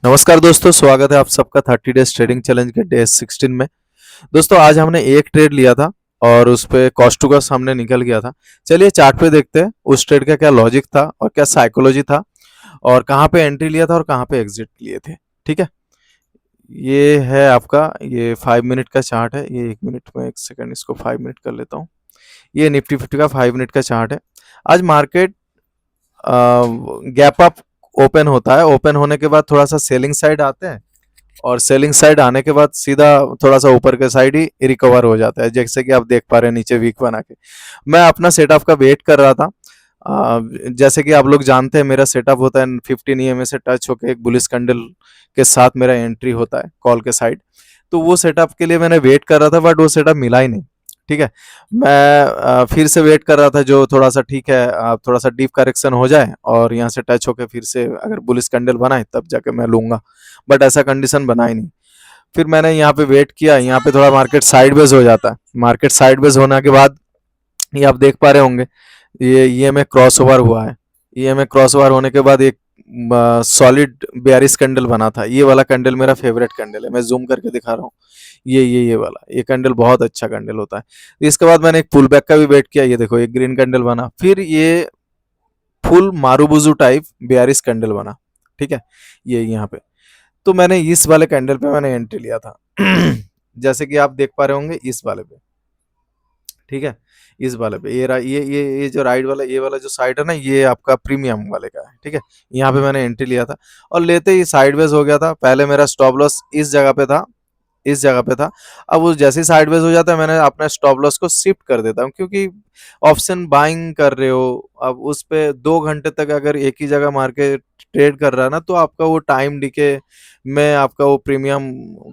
नमस्कार दोस्तों, स्वागत है आप सबका 30 डेज ट्रेडिंग चैलेंज के डे 16 में। दोस्तों आज हमने एक ट्रेड लिया था और उस पे कॉस्ट टू कॉस्ट हमने निकल गया था। चलिए चार्ट पे देखते हैं उस ट्रेड का क्या लॉजिक था और क्या साइकोलॉजी था और कहाँ पे एंट्री लिया था और कहाँ पे एग्जिट लिए थे। ठीक है, ये है आपका, ये 5 मिनट का चार्ट है। ये 1 मिनट में 1 सेकंड इसको 5 मिनट कर लेता हूँ। ये निफ्टी फिफ्टी का 5 मिनट का चार्ट है। आज मार्केट गैप अप ओपन होता है। ओपन होने के बाद थोड़ा सा सेलिंग साइड आते हैं और सेलिंग साइड आने के बाद सीधा थोड़ा सा ऊपर के साइड ही रिकवर हो जाता है, जैसे कि आप देख पा रहे हैं नीचे वीक बना के। मैं अपना सेटअप का वेट कर रहा था। जैसे कि आप लोग जानते हैं मेरा सेटअप होता है 15 ईएमए से टच होकर एक बुलिश कैंडल के साथ मेरा एंट्री होता है कॉल के साइड। तो वो सेटअप के लिए मैंने वेट कर रहा था, बट वो सेटअप मिला ही नहीं। ठीक है, मैं फिर से वेट कर रहा था जो थोड़ा सा ठीक है, थोड़ा सा डीप करेक्शन हो जाए और यहाँ से टच होकर फिर से अगर बुलिश कैंडल बनाए तब जाके मैं लूंगा। बट ऐसा कंडीशन बना ही नहीं। फिर मैंने यहाँ पे वेट किया, यहाँ पे थोड़ा मार्केट साइडवेज हो जाता है। मार्केट साइडवेज होने के बाद ये आप देख पा रहे होंगे, ये ईएमए क्रॉस ओवर हुआ है। ईएमए क्रॉस ओवर होने के बाद एक सॉलिड बेयरिश कैंडल बना था। ये वाला कैंडल मेरा फेवरेट कैंडल है, मैं जूम करके दिखा रहा हूँ। ये वाला ये कैंडल बहुत अच्छा कैंडल होता है। इसके बाद मैंने एक पुल बैक का भी वेट किया। ये देखो एक ग्रीन कैंडल बना, फिर ये full marubozu type bearish candle बना। ठीक है, ये यहाँ पे तो मैंने इस वाले कैंडल पे मैंने एंट्री लिया था। जैसे कि आप देख पा रहे होंगे इस वाले पे। ठीक है, इस वाले पे ये जो राइट वाला ये वाला जो साइड है ना, ये आपका प्रीमियम वाले का है। ठीक है, यहाँ पे मैंने एंट्री लिया था और लेते ही साइडवेज हो गया था। पहले मेरा स्टॉप लॉस इस जगह पे था, इस जगह पे था। अब वो जैसे ही साइडवेज हो जाता है मैंने अपना स्टॉप लॉस को शिफ्ट कर देता हूँ, क्योंकि ऑप्शन बाइंग कर रहे हो। अब उस पे 2 घंटे तक अगर एक ही जगह मार्केट ट्रेड कर रहा है ना, तो आपका वो टाइम डिके में आपका वो प्रीमियम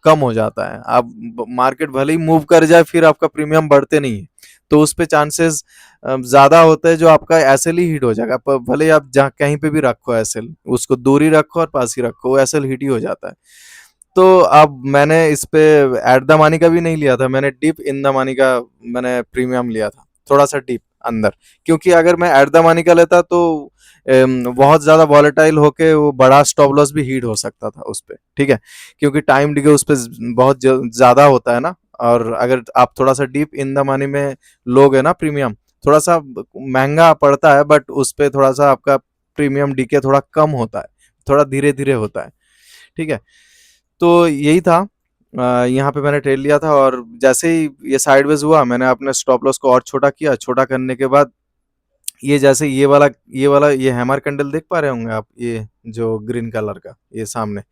कम हो जाता है। आप मार्केट भले ही मूव कर जाए फिर आपका प्रीमियम बढ़ते नहीं है, तो उस पे चांसेस ज्यादा होते हैं जो आपका एसएल ही हिट हो जाएगा। भले ही आप जहाँ कहीं पे भी रखो एसएल, उसको दूर ही रखो और पास ही रखो, वो एसएल हिट ही हो जाता है। तो अब मैंने इस पे एट द मनी का भी नहीं लिया था, मैंने डीप इन द मनी का मैंने प्रीमियम लिया था, थोड़ा सा डीप अंदर। क्योंकि अगर मैं एट द मनी का लेता तो बहुत ज्यादा वॉलेटाइल होके वो बड़ा स्टॉप लॉस भी हिट हो सकता था उस पे। ठीक है, क्योंकि टाइम डिके उस पे बहुत ज्यादा होता है ना। और अगर आप थोड़ा सा डीप इन द मनी में लोगे ना प्रीमियम, थोड़ा सा महंगा पड़ता है, बट उस पे थोड़ा सा आपका प्रीमियम डीके थोड़ा कम होता है, थोड़ा धीरे धीरे होता है। ठीक है, तो यही था। यहाँ पे मैंने ट्रेड लिया था और जैसे ही ये साइडवेज हुआ मैंने अपने स्टॉप लॉस को और छोटा किया। छोटा करने के बाद ये जैसे ये हैमर कैंडल देख पा रहे होंगे आप, ये जो ग्रीन कलर का ये सामने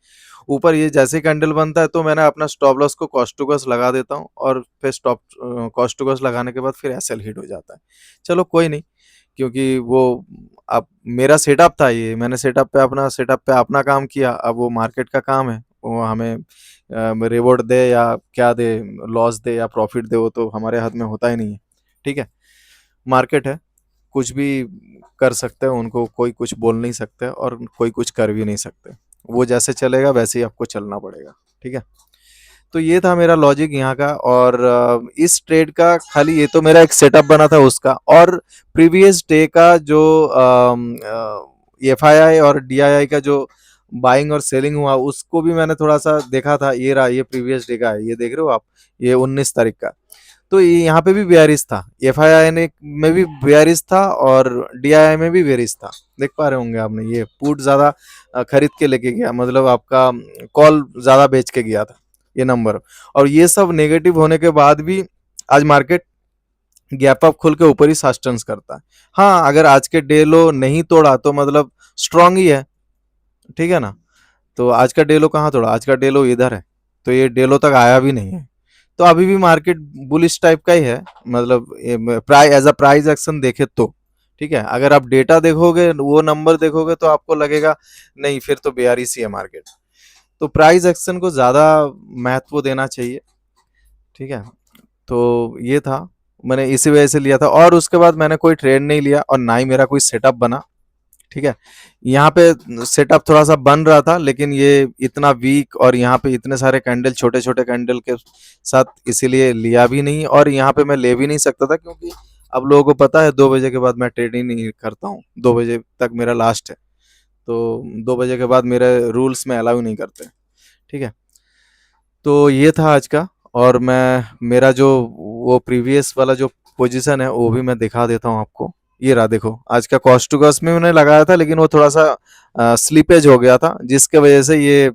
ऊपर ये जैसे कैंडल बनता है तो मैंने अपना स्टॉप लॉस को कॉस्ट टू कॉस्ट लगा देता हूँ और फिर स्टॉप कॉस्ट टू कॉस्ट लगाने के बाद फिर एसएल हिट हो जाता है। चलो कोई नहीं, क्योंकि वो अब मेरा सेटअप था, ये मैंने सेटअप पे अपना काम किया। अब वो मार्केट का काम है, वो हमें रिवॉर्ड दे या क्या दे, लॉस दे या प्रॉफिट दे, वो तो हमारे हाथ में होता ही नहीं है। ठीक है, मार्केट है, कुछ भी कर सकते हैं, उनको कोई कुछ बोल नहीं सकते और कोई कुछ कर भी नहीं सकते। वो जैसे चलेगा वैसे ही आपको चलना पड़ेगा। ठीक है, तो ये था मेरा लॉजिक यहाँ का। और इस ट्रेड का खाली ये तो मेरा एक सेटअप बना था उसका, और प्रीवियस डे का जो एफआईआई और डीआईआई का जो बाइंग और सेलिंग हुआ उसको भी मैंने थोड़ा सा देखा था। ये रहा, ये प्रीवियस डे का है, ये देख रहे हो आप, ये 19 तारीख का। तो यहाँ पे भी बेयरिश था, एफआईआई ने में भी बेयरिश था और डीआईआई में भी बेयरिश था। देख पा रहे होंगे आपने, ये पुट ज्यादा खरीद के लेके गया, मतलब आपका कॉल ज्यादा बेच के गया था ये नंबर। और ये सब नेगेटिव होने के बाद भी आज मार्केट गैप अप खोल के ऊपर ही सस्टेंस करता है। हाँ, अगर आज के डे लो नहीं तोड़ा तो मतलब स्ट्रांग ही है। ठीक है ना, तो आज का डेलो कहाँ तोड़ा, आज का डेलो इधर है, तो ये डेलो तक आया भी नहीं है। तो अभी भी मार्केट बुलिश टाइप का ही है, मतलब price as a price action देखे तो। ठीक है, अगर आप डेटा देखोगे, वो नंबर देखोगे तो आपको लगेगा नहीं फिर तो बेयरिश ही है मार्केट। तो प्राइस एक्शन को ज़्यादा महत्व देना चाहिए। ठीक है, तो ये था, मैंने इसी वजह से लिया था और उसके बाद मैंने कोई ट्रेड नहीं लिया और ना ही मेरा कोई सेटअप बना। ठीक है, यहाँ पे सेटअप थोड़ा सा बन रहा था, लेकिन ये इतना वीक और यहाँ पे इतने सारे कैंडल, छोटे छोटे कैंडल के साथ, इसीलिए लिया भी नहीं और यहाँ पे मैं ले भी नहीं सकता था, क्योंकि अब लोगों को पता है 2 बजे के बाद मैं ट्रेडिंग नहीं करता हूँ, 2 बजे तक मेरा लास्ट है। तो 2 बजे के बाद मेरे रूल्स में अलाउ नहीं करते, ठीक है? तो ये था आज का। और मैं मेरा जो वो प्रीवियस वाला जो पोजीशन है वो भी मैं दिखा देता हूँ आपको। ये रहा देखो, आज का कॉस्ट टू कॉस्ट में मैंने लगाया था, लेकिन वो थोड़ा सा स्लीपेज हो गया था, जिसके वजह से ये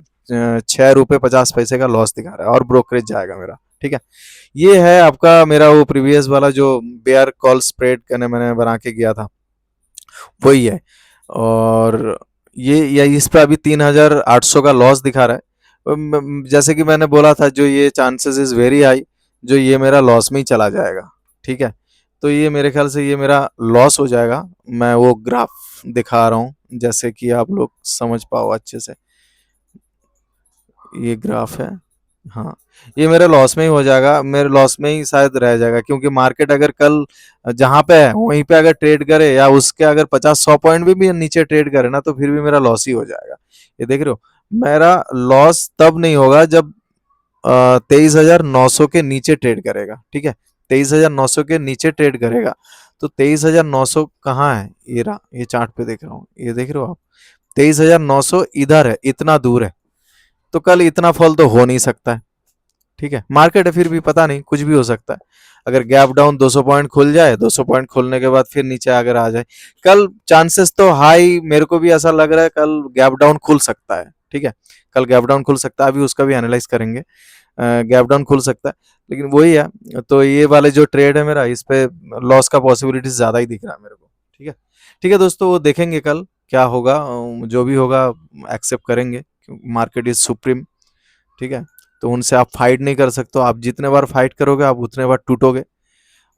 6 रुपये 50 पैसे का लॉस दिखा रहा है और ब्रोकरेज जाएगा मेरा, ठीक है? ये है आपका मेरा वो प्रीवियस वाला जो बेयर कॉल स्प्रेड करने मैंने बना के गया था, वही है। और ये इस पे अभी 3,800 का लॉस दिखा रहा है। जैसे कि मैंने बोला था, जो ये चांसेस इज वेरी हाई जो ये मेरा लॉस में ही चला जाएगा, ठीक है? तो ये मेरे ख्याल से ये मेरा लॉस हो जाएगा। मैं वो ग्राफ दिखा रहा हूँ जैसे कि आप लोग समझ पाओ अच्छे से। ये ग्राफ है, हाँ। ये मेरे लॉस में ही हो जाएगा, मेरे लॉस में ही शायद रह जाएगा, क्योंकि मार्केट अगर कल जहाँ पे है वहीं पे अगर ट्रेड करे, या उसके अगर 50-100 पॉइंट भी नीचे ट्रेड करे ना, तो फिर भी मेरा लॉस ही हो जाएगा। ये देख रहे हो, मेरा लॉस तब नहीं होगा जब 23,900 के नीचे ट्रेड करेगा, ठीक है? 23,900 के नीचे ट्रेड करेगा। तो 23,900 कहाँ है? ये रहा, ये चार्ट पे देख रहा हूँ, ये देख रहे हो आप? 23,900 इधर है, इतना दूर है। तो कल इतना फॉल तो हो नहीं सकता है, ठीक है? मार्केट है, फिर भी पता नहीं, कुछ भी हो सकता है। अगर गैप डाउन 200 पॉइंट खुल जाए, 200 पॉइंट खुलने के बाद फिर नीचे अगर आ जाए, कल चांसेस तो हाई, मेरे को भी ऐसा लग रहा है कल गैप डाउन खुल सकता है, ठीक है? कल गैप डाउन खुल सकता है, अभी उसका भी एनालाइज करेंगे। गैप डाउन खुल सकता है, लेकिन वही है। तो ये वाले जो ट्रेड है मेरा, इस पे लॉस का पॉसिबिलिटी ज़्यादा ही दिख रहा है मेरे को, ठीक है? ठीक है दोस्तों, वो देखेंगे कल क्या होगा, जो भी होगा एक्सेप्ट करेंगे, मार्केट इज सुप्रीम, ठीक है? तो उनसे आप फाइट नहीं कर सकते हो। आप जितने बार फाइट करोगे आप उतने बार टूटोगे,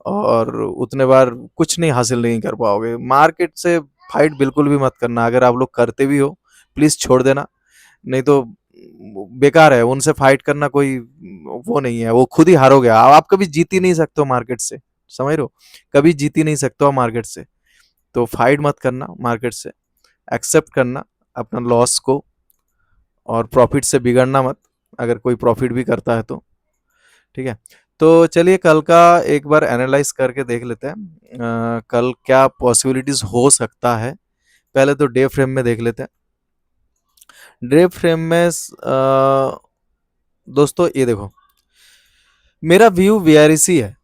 और उतने बार कुछ नहीं हासिल नहीं कर पाओगे। मार्केट से फाइट बिल्कुल भी मत करना। अगर आप लोग करते भी हो, प्लीज़ छोड़ देना, नहीं तो बेकार है। उनसे फाइट करना कोई वो नहीं है, वो खुद ही हारोगे। आप कभी जीत ही नहीं सकते हो मार्केट से, समझ रहे हो? कभी जीत ही नहीं सकते हो मार्केट से। तो फाइट मत करना मार्केट से, एक्सेप्ट करना अपना लॉस को, और प्रॉफिट से बिगड़ना मत, अगर कोई प्रॉफिट भी करता है तो, ठीक है? तो चलिए कल का एक बार एनालाइज करके देख लेते हैं, कल क्या पॉसिबिलिटीज हो सकता है। पहले तो डे फ्रेम में देख लेते हैं। डे फ्रेम में दोस्तों ये देखो, मेरा व्यू वीआरसी है,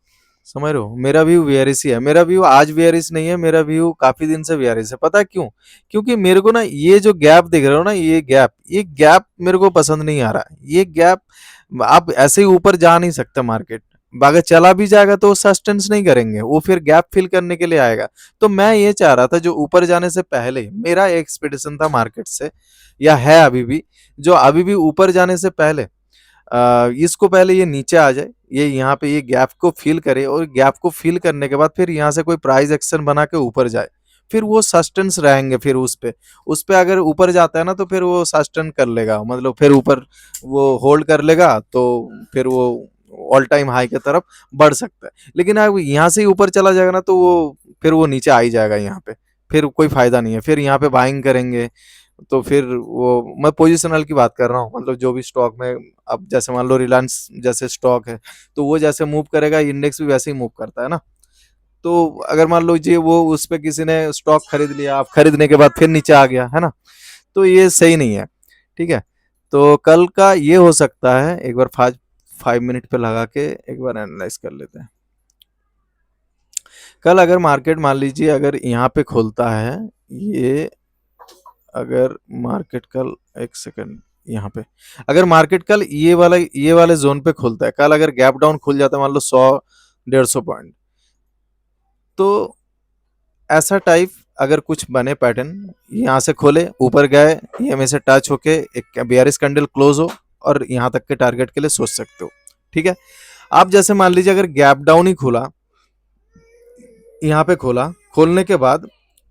समझ रहे हो? मेरा व्यू वीआरसी है। मेरा व्यू आज वीआरसी नहीं है, मेरा व्यू काफी दिन से वीआरसी है। पता है क्यों? क्योंकि मेरे को ना ये जो गैप दिख रहे हो ना, ये गैप मेरे को पसंद नहीं आ रहा है। ये गैप आप ऐसे ही ऊपर जा नहीं सकते मार्केट। अगर चला भी जाएगा तो सस्टेंस नहीं करेंगे, वो फिर गैप फिल करने के लिए आएगा। तो मैं ये चाह रहा था, जो ऊपर जाने से पहले मेरा एक्सपेक्टेशन था मार्केट से, या है अभी भी, जो अभी भी ऊपर जाने से पहले इसको पहले ये नीचे आ जाए, ये यहाँ पे ये गैप को फिल करे, और गैप को फिल करने के बाद फिर यहाँ से कोई प्राइस एक्शन बना के ऊपर जाए, फिर वो सस्टेंस रहेंगे। फिर उस पे अगर ऊपर जाता है ना, तो फिर वो सस्टेन कर लेगा, मतलब फिर ऊपर वो होल्ड कर लेगा, तो फिर वो ऑल टाइम हाई की तरफ बढ़ सकता है। लेकिन अगर यहाँ से ही ऊपर चला जाएगा ना, तो वो फिर वो नीचे आ ही जाएगा यहाँ पे, फिर कोई फायदा नहीं है। फिर यहाँ पे बाइंग करेंगे, तो फिर वो मैं पोजिशनल की बात कर रहा हूँ, मतलब जो भी स्टॉक में, अब जैसे मान लो रिलायंस जैसे स्टॉक है, तो वो जैसे मूव करेगा, इंडेक्स भी वैसे ही मूव करता है ना। तो अगर मान लो जी वो उस पे किसी ने स्टॉक खरीद लिया, आप खरीदने के बाद फिर नीचे आ गया है ना, तो ये सही नहीं है, ठीक है? तो कल का ये हो सकता है, एक बार 5 मिनट पे लगा के एक बार एनालाइज कर लेते हैं। कल अगर मार्केट मान लीजिए अगर यहाँ पे खुलता है, ये अगर मार्केट कल, एक सेकंड, यहाँ पे अगर मार्केट कल ये वाले जोन पे खुलता है, कल अगर गैप डाउन खुल जाता है मान लो 100-150 पॉइंट, तो ऐसा टाइप अगर कुछ बने पैटर्न, यहाँ से खोले ऊपर गए, ईएमए से टच होके एक बेयरिश कैंडल क्लोज हो, और यहाँ तक के टारगेट के लिए सोच सकते हो, ठीक है? आप जैसे मान लीजिए अगर गैप डाउन ही खुला, यहाँ पे खोला, खोलने के बाद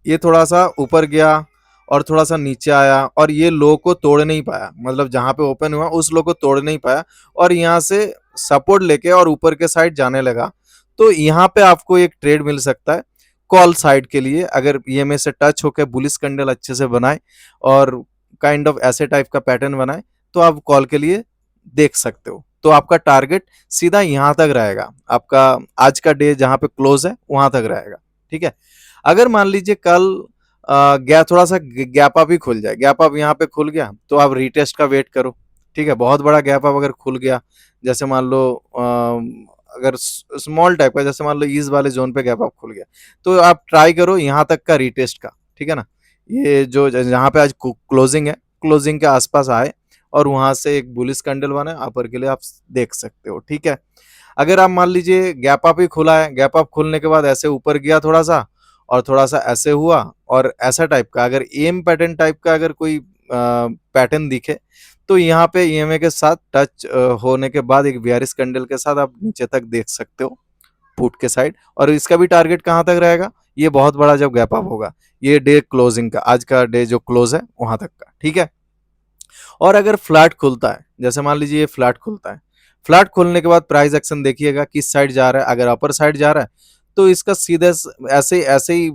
ये थोड़ा सा ऊपर गया और थोड़ा सा नीचे आया, और ये लो को तोड़ नहीं पाया, मतलब जहां पे ओपन हुआ उस लो को तोड़ नहीं पाया, और यहाँ से सपोर्ट लेके और ऊपर के साइड जाने लगा, तो यहाँ पे आपको एक ट्रेड मिल सकता है कॉल साइड के लिए। अगर ईएमए से टच होकर बुलिश कैंडल अच्छे से बनाए, और काइंड ऑफ ऐसे टाइप का पैटर्न बनाए, तो आप कॉल के लिए देख सकते हो। तो आपका टारगेट सीधा यहाँ तक रहेगा, आपका आज का डे जहां पे क्लोज है वहां तक रहेगा, ठीक है? अगर मान लीजिए कल गैप थोड़ा सा गैप अप ही खुल जाए, गैप अप यहाँ पे खुल गया तो आप रीटेस्ट का वेट करो, ठीक है। बहुत बड़ा गैप अप अगर खुल गया, जैसे मान लो अगर स्मॉल टाइप का, जैसे मान लो इस वाले जोन पे गैप अप खुल गया, तो आप ट्राई करो यहाँ तक का रीटेस्ट का, ठीक है ना। ये जो जहाँ पे आज क्लोजिंग है, क्लोजिंग के आसपास आए और वहां से एक बुलिश कैंडल बना अपर के लिए आप देख सकते हो, ठीक है। अगर आप मान लीजिए गैप अप ही खुला है, गैप अप खुलने के बाद ऐसे ऊपर गया थोड़ा सा और थोड़ा सा ऐसे हुआ और ऐसा टाइप का अगर एम पैटर्न टाइप का अगर कोई पैटर्न दिखे, तो यहाँ पे ईएमए के साथ टच होने के बाद एक बियरिश कैंडल के साथ आप नीचे तक देख सकते हो पुट के साइड। और इसका भी टारगेट कहाँ तक रहेगा, ये बहुत बड़ा जब गैप अप होगा, ये डे क्लोजिंग का, आज का डे जो क्लोज है वहां तक का, ठीक है। और अगर फ्लैट खुलता है, जैसे मान लीजिए ये फ्लैट खुलता है, फ्लैट खोलने के बाद प्राइस एक्शन देखिएगा किस साइड जा रहा है। अगर अपर साइड जा रहा है तो इसका सीधे ऐसे ऐसे ही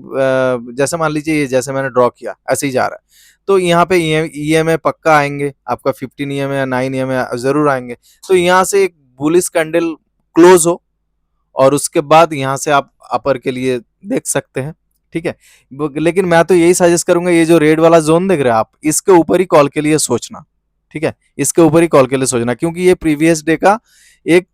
जैसे मान लीजिए ये जैसे मैंने ड्रॉ किया ऐसे ही जा रहा है, तो यहाँ पे ईएमए पक्का आएंगे, आपका 15 ईएमए या 9 ईएमए जरूर आएंगे। तो यहाँ से एक बुलिश कैंडल क्लोज हो और उसके बाद यहाँ से आप अपर के लिए देख सकते हैं, ठीक है। लेकिन मैं तो यही सजेस्ट करूंगा, ये जो रेड वाला जोन देख रहे हैं आप, इसके ऊपर ही कॉल के लिए सोचना, ठीक है। इसके ऊपर ही कॉल के लिए सोचना, क्योंकि ये प्रीवियस डे का एक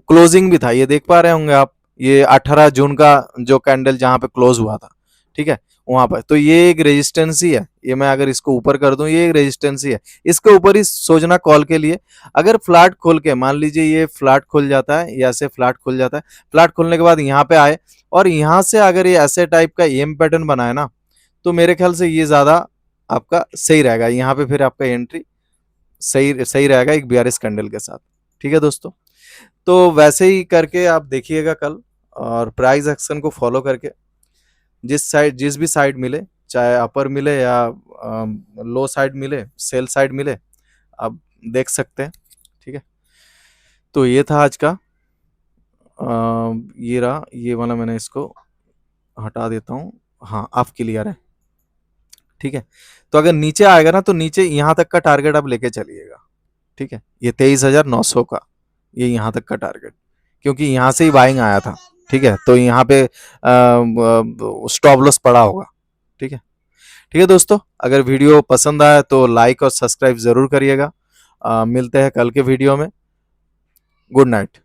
क्लोजिंग भी था, ये देख पा रहे होंगे आप, ये 18 जून का जो कैंडल जहां पे क्लोज हुआ था, ठीक है, वहां पर। तो ये एक रेजिस्टेंस ही है, ये मैं अगर इसको ऊपर कर दूं ये एक रेजिस्टेंस ही है, इसके ऊपर ही सोचना कॉल के लिए। अगर फ्लैट खोल के मान लीजिए ये फ्लैट खुल जाता है, या से फ्लैट खुल जाता है, फ्लैट खुलने के बाद यहाँ पे आए और यहाँ से अगर ये ऐसे टाइप का एम पैटर्न बनाए ना, तो मेरे ख्याल से ये ज्यादा आपका सही रहेगा, यहाँ पे फिर आपका एंट्री सही सही रहेगा एक बियरिश कैंडल के साथ, ठीक है दोस्तों। तो वैसे ही करके आप देखिएगा कल, और प्राइस एक्शन को फॉलो करके जिस भी साइड मिले, चाहे अपर मिले या लो साइड मिले, सेल साइड मिले, आप देख सकते हैं, ठीक है। तो ये था आज का, ये रहा, ये वाला मैंने इसको हटा देता हूँ, हाँ आप क्लियर है, ठीक है। तो अगर नीचे आएगा ना, तो नीचे यहाँ तक का टारगेट आप लेके चलिएगा, ठीक है। ये 23,900 का, ये यहाँ तक का टारगेट, क्योंकि यहाँ से ही बाइंग आया था, ठीक है। तो यहाँ पे स्टॉप लॉस पड़ा होगा, ठीक है। ठीक है दोस्तों, अगर वीडियो पसंद आया तो लाइक और सब्सक्राइब जरूर करिएगा। मिलते हैं कल के वीडियो में। Good night.